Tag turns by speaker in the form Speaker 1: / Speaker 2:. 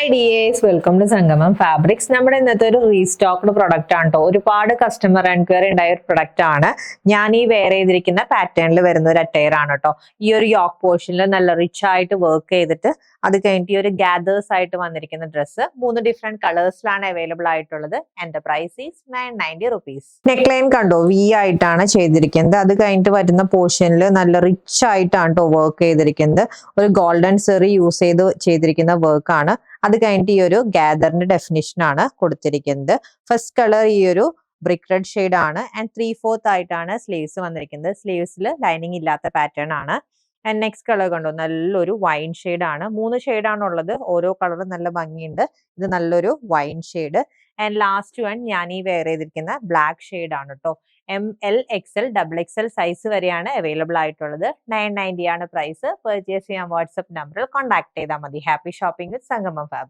Speaker 1: Hi dears, welcome to സംഗമം fabrics. നമ്മുടെ ഇന്നത്തെ ഒരു റീസ്റ്റോക്ഡ് പ്രൊഡക്റ്റ് ആണ് കേട്ടോ. ഒരുപാട് കസ്റ്റമർ എൻക്വയറി ഉണ്ടായ ഒരു പ്രൊഡക്റ്റ് ആണ്. ഞാൻ ഈ വെയർ ചെയ്തിരിക്കുന്ന പാറ്റേണിൽ വരുന്ന ഒരു അറ്റയർ ആണ് കേട്ടോ. ഈ ഒരു യോക്ക് പോർഷനിൽ നല്ല റിച്ച് ആയിട്ട് വർക്ക് ചെയ്തിട്ട് അത് കഴിഞ്ഞിട്ട് ഈ ഒരു ഗാദേഴ്സ് ആയിട്ട് വന്നിരിക്കുന്ന ഡ്രസ്സ് 3 ഡിഫറെന്റ് കളേഴ്സിലാണ് അവൈലബിൾ ആയിട്ടുള്ളത്. And price is 990 rupees. Neck line കണ്ടോ, വി ആയിട്ടാണ് ചെയ്തിരിക്കുന്നത്. അത് കഴിഞ്ഞിട്ട് വരുന്ന പോർഷനിൽ നല്ല റിച്ച് ആയിട്ടാണ് കേട്ടോ വർക്ക് ചെയ്തിരിക്കുന്നത്. ഒരു ഗോൾഡൻ സെറി യൂസ് ചെയ്തിരിക്കുന്ന വർക്കാണ്. അത് കഴിഞ്ഞിട്ട് ഈ ഒരു ഗാദറിന്റെ ഡെഫിനിഷൻ ആണ് കൊടുത്തിരിക്കുന്നത്. ഫസ്റ്റ് കളർ ഈ ഒരു ബ്രിക്ക് റെഡ് ഷെയ്ഡ് ആണ്. ആൻഡ് 3/4 ആയിട്ടാണ് സ്ലീവ്സ് വന്നിരിക്കുന്നത്. സ്ലീവ്സിൽ ലൈനിങ് ഇല്ലാത്ത പാറ്റേൺ ആണ്. ആൻഡ് നെക്സ്റ്റ് കളർ കണ്ടോ, നല്ലൊരു വൈൻ ഷെയ്ഡ് ആണ്. 3 ഷെയ്ഡാണ് ഉള്ളത്. ഓരോ കളറും നല്ല ഭംഗിയുണ്ട്. ഇത് നല്ലൊരു wine shade. And last one ഞാൻ ഈ വെയർ ചെയ്തിരിക്കുന്ന ബ്ലാക്ക് ഷെയ്ഡ് ആണ് കേട്ടോ. ML XL XXL സൈസ് വരെയാണ് അവൈലബിൾ ആയിട്ടുള്ളത്. 990 ആണ് പ്രൈസ്. പർച്ചേസ് ചെയ്യാൻ വാട്സ്ആപ്പ് നമ്പറിൽ കോൺടാക്ട് ചെയ്താൽ മതി. ഹാപ്പി ഷോപ്പിംഗ് വിത്ത് സംഗമം ഫാബ്രിക്.